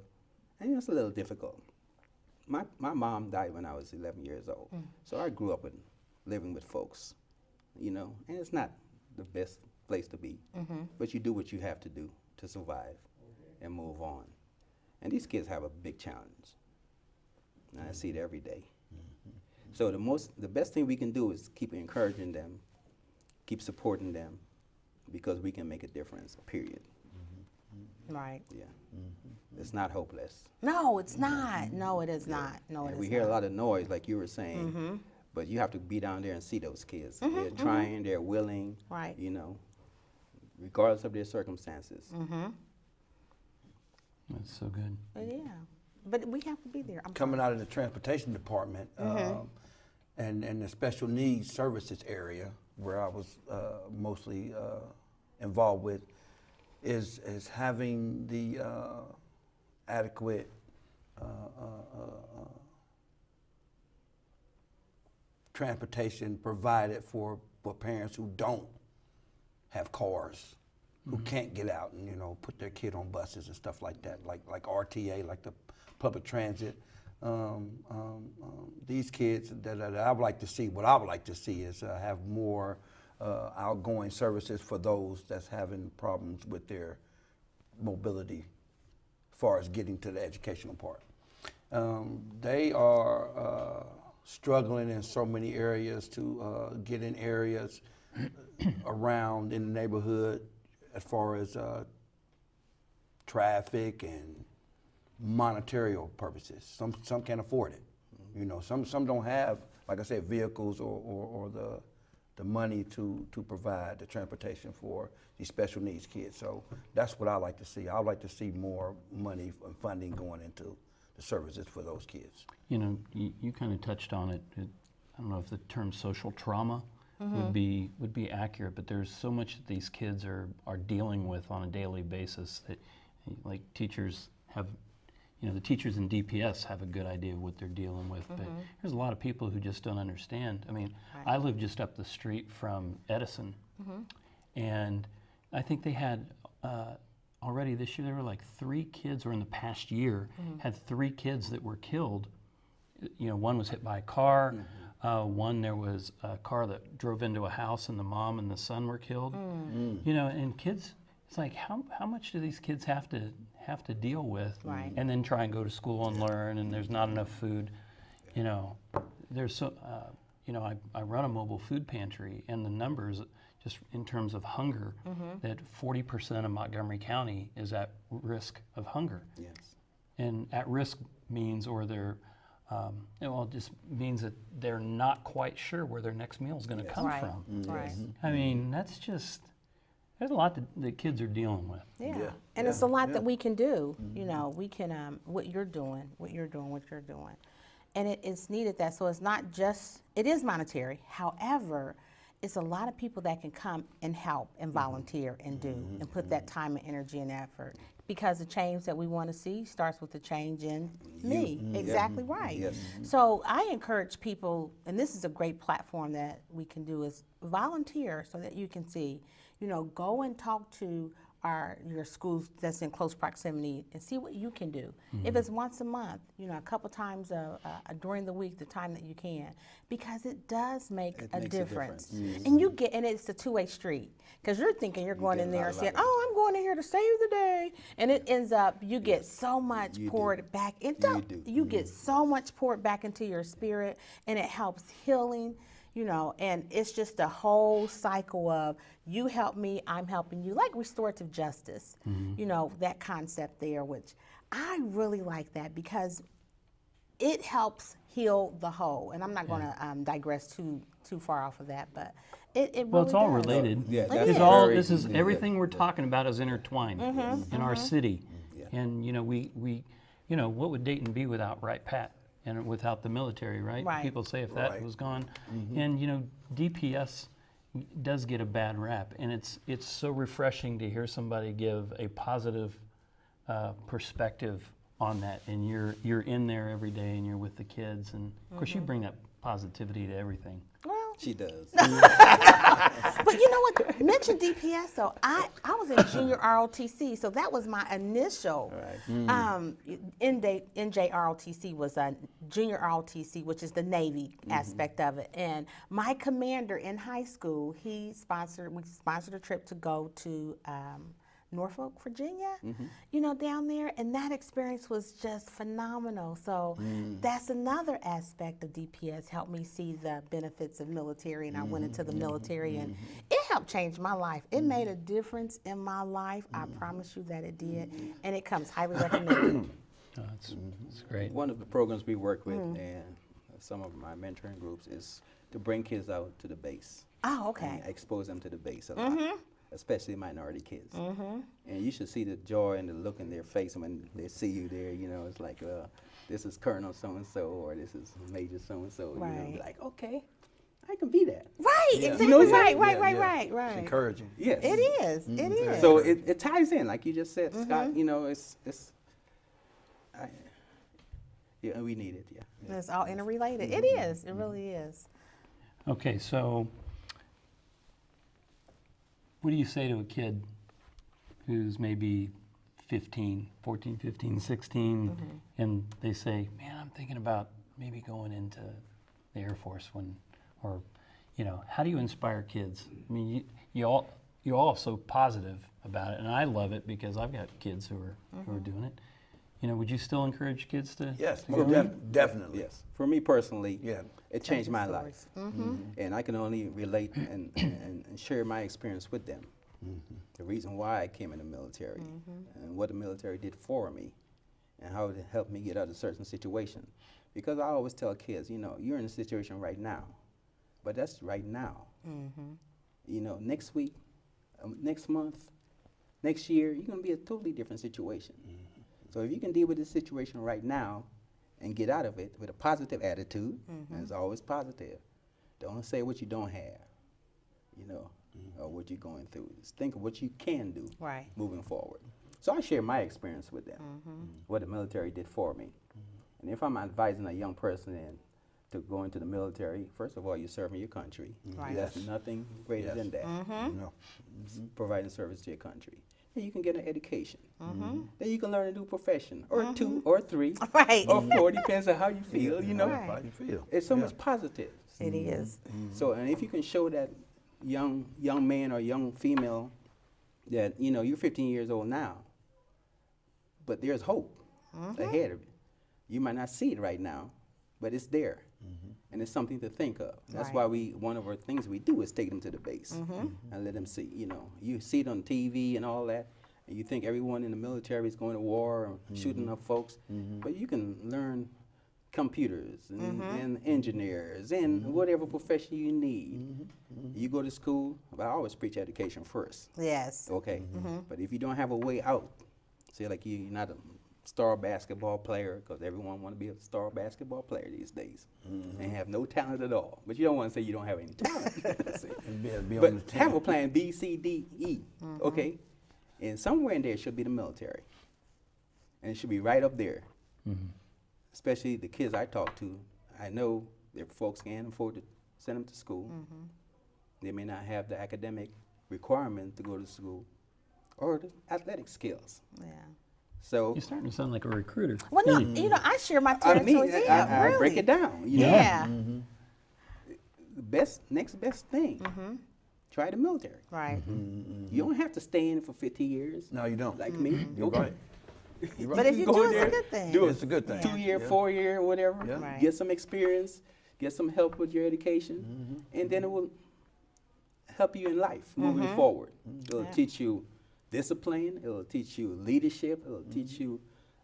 and it's a little difficult. My mom died when I was 11 years old, so I grew up living with folks, and it's not the best place to be, but you do what you have to do to survive and move on. And these kids have a big challenge. And I see it every day. So the best thing we can do is keep encouraging them, keep supporting them, because we can make a difference, period. Right. Yeah. It's not hopeless. No, it's not. No, it is not. No, it And is we hear not. a lot of noise, like you were saying, but you have to be down there and see those kids. They're trying, they're willing, Right. Regardless of their circumstances. That's so good. But yeah, but we have to be there. Coming out of the transportation department and the special needs services area, where I was mostly involved with, is having the adequate transportation provided for parents who don't have cars, who can't get out and put their kid on buses and stuff like that, like RTA, like the public transit. These kids that I would like to see, what I would like to see is have more outgoing services for those that's having problems with their mobility as far as getting to the educational part. They are struggling in so many areas to get in areas around in the neighborhood as far as traffic and monetary purposes. Some can't afford it. Some don't have, like I said, vehicles or the money to provide the transportation for these special needs kids. So that's what I like to see. I would like to see more money and funding going into the services for those kids. You kind of touched on it. I don't know if the term social trauma would be accurate, but there's so much that these kids are dealing with on a daily basis that, like, teachers have, the teachers in DPS have a good idea of what they're dealing with, but there's a lot of people who just don't understand. I mean, I live just up the street from Edison, and I think they had already this year, there were like 3 kids, or in the past year, had 3 kids that were killed. One was hit by a car. One, there was a car that drove into a house and the mom and the son were killed. And kids, it's like, how much do these kids have to deal with? Right. And then try and go to school and learn, and there's not enough food. There's so, I run a mobile food pantry, and the numbers, just in terms of hunger, that 40% of Montgomery County is at risk of hunger. Yes. And at risk means, or they're, it just means that they're not quite sure where their next meal is going to come Right. from. Right. I mean, there's a lot that kids are dealing with. Yeah. And it's a lot that we can do. You know, we can, what you're doing. And it's needed that. So it's not just, it is monetary. However, it's a lot of people that can come and help and volunteer and do and put that time and energy and effort. Because the change that we want to see starts with the change in me. Exactly right. Yes. So I encourage people, and this is a great platform that we can do, is volunteer so that you can see, go and talk to your schools that's in close proximity and see what you can do. If it's once a month, a couple times during the week, the time that you can, because it does make a difference. And and it's a two-way street, because you're thinking you're going in there and saying, "Oh, I'm going in here to save the day," and it ends up you get so much poured back into you get so much poured back into your spirit, and it helps healing. And it's just a whole cycle of you help me, I'm helping you, like restorative justice, that concept there, which I really like that because it helps heal the whole. And I'm not going to digress too far off of that, but it really Well, it's all does. related. Yeah, It that's is. This is everything we're talking about is intertwined in our city. And we what would Dayton be without Right Pat? And without the military, right? Right. People say if that was gone. And DPS does get a bad rap, and it's so refreshing to hear somebody give a positive perspective on that. And you're in there every day, and you're with the kids, and of course you bring that positivity to everything. Well, She does. but you know what? Mention DPS though. I was in junior ROTC, so that was my initial. NJROTC was a junior ROTC, which is the Navy aspect of it. And my commander in high school, we sponsored a trip to go to Norfolk, Virginia, down there, and that experience was just phenomenal. So that's another aspect of DPS, helped me see the benefits of military, and I went into the military, and it helped change my life. It made a difference in my life. I promise you that it did, and it comes highly recommended. It's great. One of the programs we work with and some of my mentoring groups is to bring kids out to the base. Oh, okay. And expose them to the base a lot. Especially minority kids. And you should see the joy and the look in their face when they see you there. It's like, this is Colonel so-and-so, or this is Major so-and-so. Right. Like, okay, I can be that. Right, exactly, You know what I'm right. It's encouraging. Yes. It is, it is. So it ties in, like you just said, Scott, we need it, It's all interrelated. It is, it really is. Okay, so what do you say to a kid who's maybe 14, 15, 16, and they say, man, I'm thinking about maybe going into the Air Force how do you inspire kids? I mean, you're all so positive about it, and I love it because I've got kids who are doing it. Would you still encourage kids to? Yes, to go? definitely. Yes. For me personally, Yeah. it changed my life. And I can only relate and share my experience with them. The reason why I came in the military and what the military did for me and how it helped me get out of certain situations. Because I always tell kids, you're in a situation right now, but that's right now. Next week, next month, next year, you're going to be a totally different situation. So if you can deal with this situation right now and get out of it with a positive attitude, and it's always positive, don't say what you don't have, or what you're going through. Just think of what you can do moving forward. So I share my experience with them, what the military did for me. And if I'm advising a young person to go into the military, first of all, you're serving your country. There's nothing greater than that. No. Providing service to your country. Then you can get an education. Then you can learn a new profession, or 2 or 3, or 4, depends on how you feel, How you feel. It's so much positive. It is. So, and if you can show that young man or young female that, you're 15 years old now, but there's hope ahead of you. You might not see it right now, but it's there. And it's something to think of. That's why one of our things we do is take them to the base and let them see, you see it on TV and all that, And you think everyone in the military is going to war or shooting up folks, but you can learn computers and engineers and whatever profession you need. You go to school, I always preach education first. Yes. Okay, but if you don't have a way out, say like you're not a star basketball player, because everyone want to be a star basketball player these days, and have no talent at all. But you don't want to say you don't have any talent. See? But have a plan B, C, D, E. Okay, and somewhere in there should be the military, and it should be right up there. Especially the kids I talk to, I know their folks can't afford to send them to school. They may not have the academic requirement to go to school, or the athletic skills. Yeah. So You're starting to sound like a recruiter. Well, no, you know, I share my I mean, territories. Yeah, I really. break it down. You know? Yeah. The next best thing, try the military. Right. You don't have to stay in it for 50 years. No, you don't. Like me. You're right. You're right. But if you go do, in it's a there, good thing. Do It's a good thing. 2-year, Yeah. 4-year, whatever. Yeah. Right. Get some experience, get some help with your education, and then it will help you in life moving forward. It'll Yeah. teach you discipline. It'll teach you leadership. It'll teach you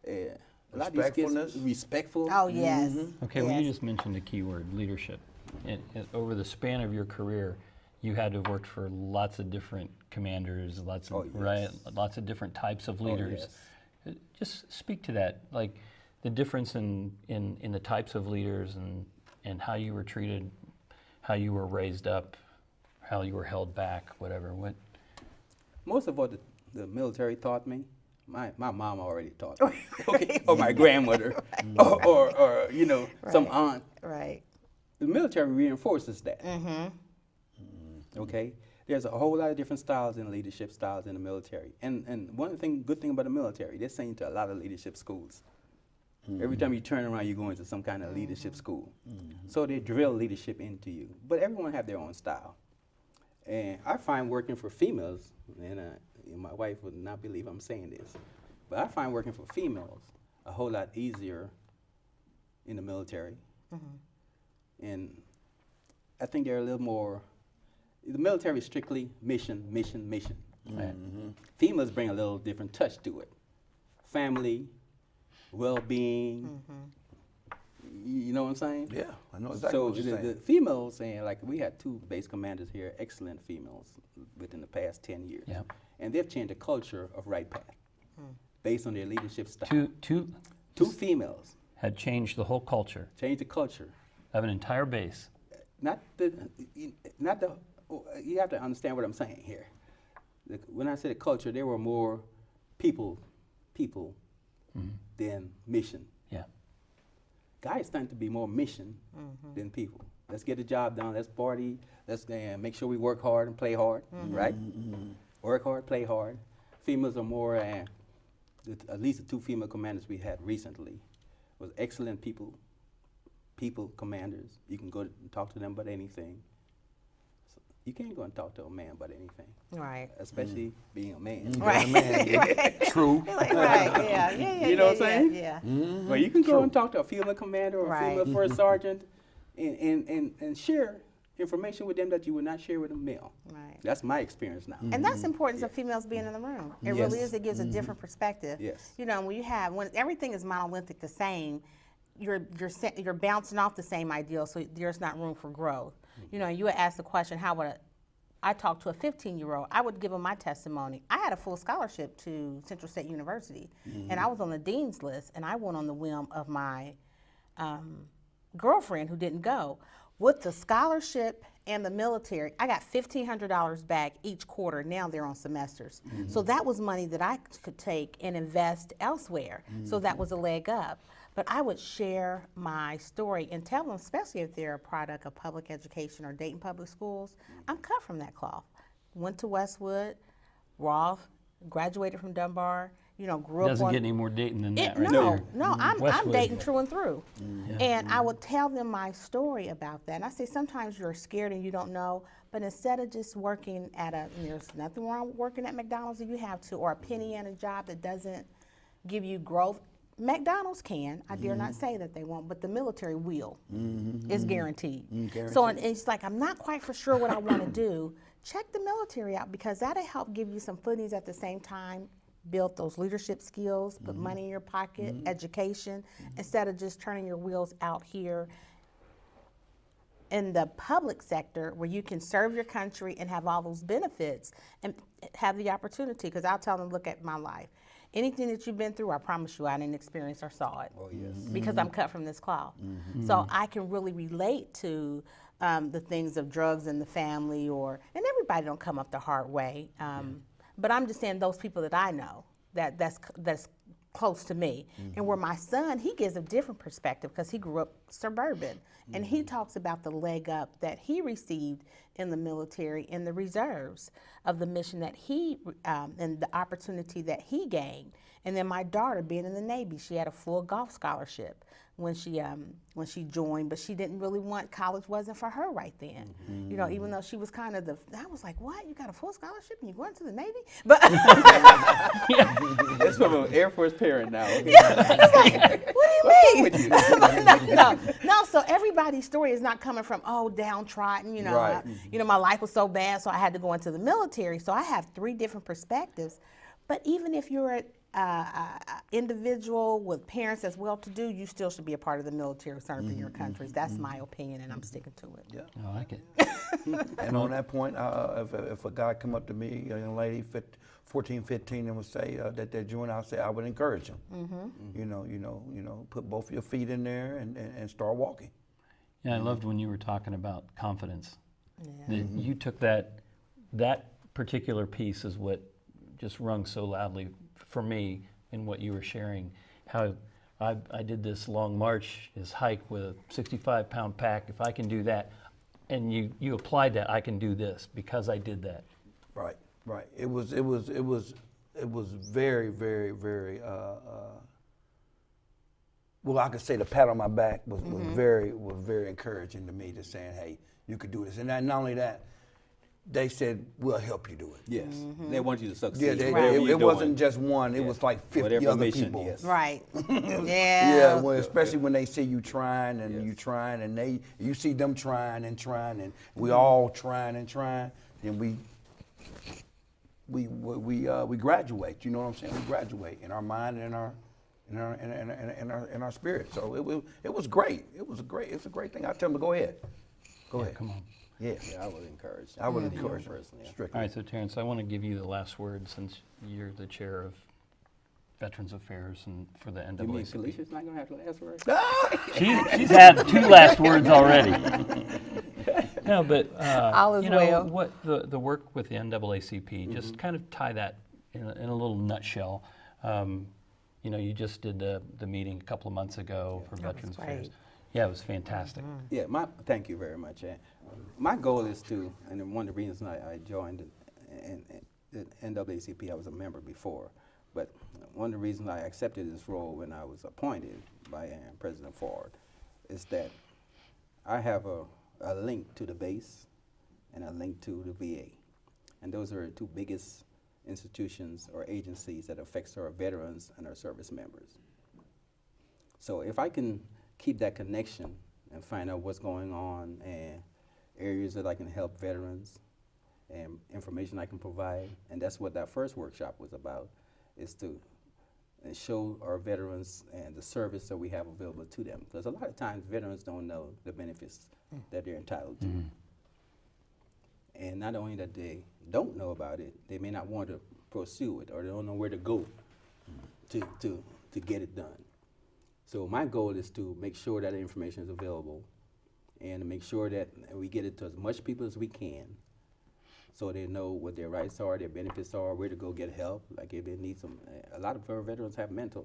a lot of these kids Respectfulness. respectful. Oh, yes. Okay, well, you Yes. just mentioned the key word, leadership. And over the span of your career, you had to have worked for lots of different commanders, lots of right, lots of different types of leaders. Just speak to that, like the difference in the types of leaders and how you were treated, how you were raised up, how you were held back, whatever. What? Most of what the military taught me, my mom already taught me, okay, or my grandmother, or you know, some aunt. Right. The military reinforces that. Okay, there's a whole lot of different styles and leadership styles in the military, and one good thing about the military, they're sent to a lot of leadership schools. Every time you turn around, you're going to some kind of leadership school. So they drill leadership into you, but everyone have their own style. And I find working for females, and my wife would not believe I'm saying this, but I find working for females a whole lot easier in the military. And I think they're a little more, the military is strictly mission. Right? Females bring a little different touch to it. Family, well-being, you know what I'm saying? Yeah, I know exactly So what you're saying. the females, saying like we had 2 base commanders here, excellent females within the past 10 years. Yeah. And they've changed the culture of Right Path based on their leadership style. Two females had changed the whole culture changed the culture. of an entire base. Not the, you have to understand what I'm saying here. When I say the culture, there were more people than mission. Yeah. Guys tend to be more mission than people. Let's get the job done. Let's party. Let's make sure we work hard and play hard, right? Work hard, play hard. Females are more, at least the 2 female commanders we had recently was excellent people commanders. You can go and talk to them about anything. So you can't go and talk to a man about anything, Right. especially being a man. Right. Man, true. Like, right. Yeah. You know what I'm saying? Yeah. But you can go and talk to a female commander or a Right. female first sergeant and share information with them that you would not share with a male. Right. That's my experience now. And that's important of females being in the room. It really Yes. is. It gives a different perspective. Yes. You know, when everything is monolithic, the same, you're bouncing off the same ideal, so there's not room for growth. You know, you would ask the question, how would I talk to a 15-year-old? I would give them my testimony. I had a full scholarship to Central State University, and I was on the dean's list, and I went on the whim of my girlfriend who didn't go. With the scholarship and the military, I got $1,500 back each quarter. Now they're on semesters. So that was money that I could take and invest elsewhere. So that was a leg up. But I would share my story and tell them, especially if they're a product of public education or Dayton Public Schools, I'm cut from that cloth. Went to Westwood, Roth, graduated from Dunbar, you know, grew up Doesn't on... get any more Dayton than that right no, there. no, I'm Westwood. Dayton through and through. And I would tell them my story about that. And I say sometimes you're scared and you don't know, but instead of just working at and there's nothing wrong with working at McDonald's if you have to, or a penny and a job that doesn't give you growth. McDonald's can, I dare not say that they won't, but the military will. It's guaranteed. So it's like, I'm not quite for sure what I want to do. Check the military out because that'll help give you some footings at the same time build those leadership skills, put money in your pocket, education, instead of just turning your wheels out here in the public sector where you can serve your country and have all those benefits and have the opportunity. Because I'll tell them, look at my life. Anything that you've been through, I promise you, I didn't experience or saw it. Oh, yes. Because I'm cut from this cloth. So I can really relate to the things of drugs in the family, and everybody don't come up the hard way. But I'm just saying those people that I know that's close to me. And where my son, he gives a different perspective because he grew up suburban. And he talks about the leg up that he received in the military, in the reserves, of the mission that he, and the opportunity that he gained. And then my daughter being in the Navy, she had a full golf scholarship when she joined, but she didn't really want, college wasn't for her right then. You know, even though she was kind of I was like, what, you got a full scholarship and you're going to the Navy? But That's from an Air Force parent now. Okay? Like, what do you mean? No, so everybody's story is not coming from, downtrodden, you know. Right. My life was so bad, so I had to go into the military. So I have 3 different perspectives. But even if you're an individual with parents that's well-to-do, you still should be a part of the military serving your countries. That's my opinion, and I'm sticking to it. Yeah. I like it. And on that point, if a guy come up to me, a young lady, 14, 15, and would say that they're joining, I'll say I would encourage them. You know, put both your feet in there and start walking. Yeah, I loved when you were talking about confidence. Yeah. That you took that particular piece is what just rung so loudly for me in what you were sharing. How I did this long march, this hike with a 65-pound pack. If I can do that, and you applied that, I can do this because I did that. Right. It was very, very, very. Well, I could say the pat on my back was very encouraging to me, to saying, hey, you could do this. And not only that, they said, we'll help you do it. Yes. They want you to succeed. Yeah, whatever you're it wasn't doing. just one, it was like 50 Whatever other mission, people. yes. Right. Yeah. Yeah, well, especially when they see you trying and you trying, and you see them trying, and we all trying, and we graduate. You know what I'm saying? We graduate in our mind and in our spirit. So it was great. It's a great thing. I tell them to go ahead. Go ahead. Come on. Yeah. Yeah, I would encourage. I would any young encourage them, person, yeah. strictly. All right, so Terrence, I want to give you the last word since you're the chair of Veterans Affairs and for the You mean NAACP. Felicia's not going to have the last word? She's had 2 last words already. No, but All is well. what the work with the NAACP, just kind of tie that in a little nutshell. You just did the meeting a couple of months ago for Veterans great. Affairs. Yeah, it was fantastic. Yeah, thank you very much. My goal is to, and one of the reasons I joined the NAACP, I was a member before, but one of the reasons I accepted this role when I was appointed by President Ford is that I have a link to the base and a link to the VA. And those are the 2 biggest institutions or agencies that affects our veterans and our service members. So if I can keep that connection and find out what's going on and areas that I can help veterans and information I can provide, and that's what that first workshop was about, is to show our veterans and the service that we have available to them. Because a lot of times veterans don't know the benefits that they're entitled to. And not only that they don't know about it, they may not want to pursue it, or they don't know where to go to get it done. So my goal is to make sure that information is available and to make sure that we get it to as much people as we can so they know what their rights are, their benefits are, where to go get help. Like if they need some, a lot of our veterans have mental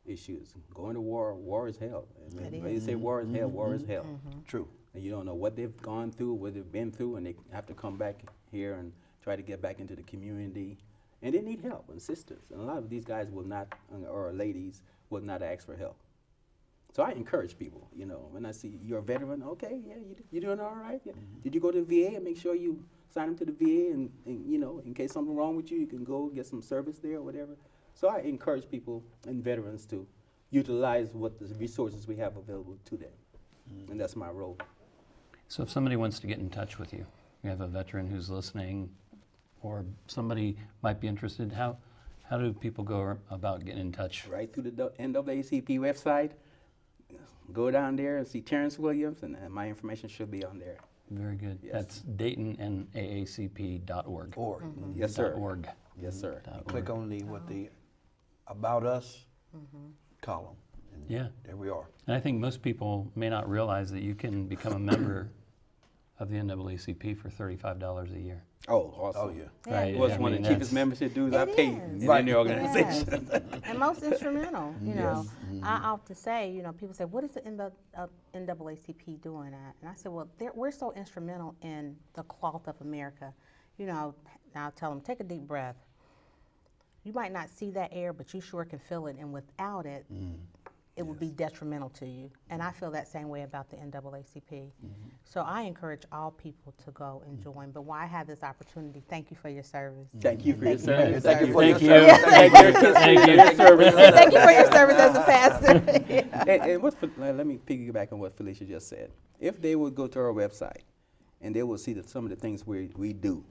issues. Going to war is hell. And when they say war is hell, war is hell. True. And you don't know what they've gone through, what they've been through, and they have to come back here and try to get back into the community. And they need help and assistance. And a lot of these guys will not, or ladies, will not ask for help. So I encourage people, when I see you're a veteran, okay, yeah, you're doing all right. Yeah. Did you go to the VA and make sure you sign them to the VA and in case something's wrong with you, you can go get some service there or whatever. So I encourage people and veterans to utilize what the resources we have available to them. And that's my role. So if somebody wants to get in touch with you, you have a veteran who's listening, or somebody might be interested, how How do people go about getting in touch? Right through the NAACP website. Go down there and see Terrence Williams, and my information should be on there. Very good. Yes. That's DaytonNAACP.org. Or Yes, sir. .org. Yes, sir. click on the About Us column. And Yeah. there we are. And I think most people may not realize that you can become a member of the NAACP for $35 a year. Oh, awesome. Oh, yeah. Right. Well, it's I one mean, of the cheapest that's- membership dues I It paid is. in any organization. Yes. And most instrumental, you know. Yes. I often say, you know, people say, what is the NAACP doing at? And I said, well, we're so instrumental in the cloth of America. You know, and I'll tell them, take a deep breath. You might not see that air, but you sure can feel it. And without it, it would be detrimental to you. And I feel that same way about the NAACP. So I encourage all people to go and join. But while I have this opportunity, thank you for your service. Thank you for your Yeah, service. Thank you for Thank your you. service. Thank you. Thank you. Thank you for your service as a pastor. And let me piggyback on what Felicia just said. If they would go to our website and they will see some of the things we do,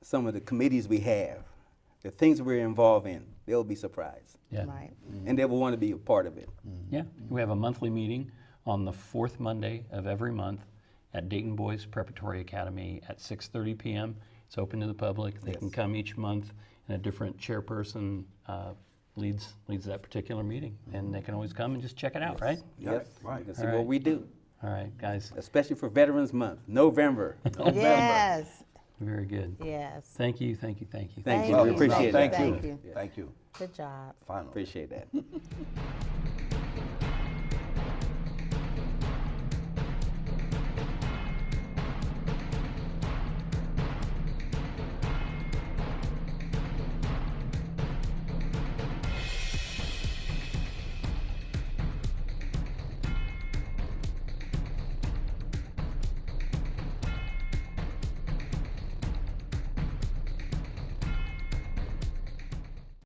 some of the committees we have, the things we're involved in, they'll be surprised. Yeah. Right. And they will want to be a part of it. Yeah. We have a monthly meeting on the fourth Monday of every month at Dayton Boys Preparatory Academy at 6:30 p.m. It's open to the public. They can Yes. come each month, and a different chairperson leads that particular meeting, and they can always come and just check it out, right? Yes, right. You can see All what right. we do, All right, guys. especially for Veterans Month, November. Yes. Very good. Yes. Thank you. Thank you. Thank you. Thank you. We appreciate Thank that. you. Thank you. Thank you. Good job. Finally. Appreciate that.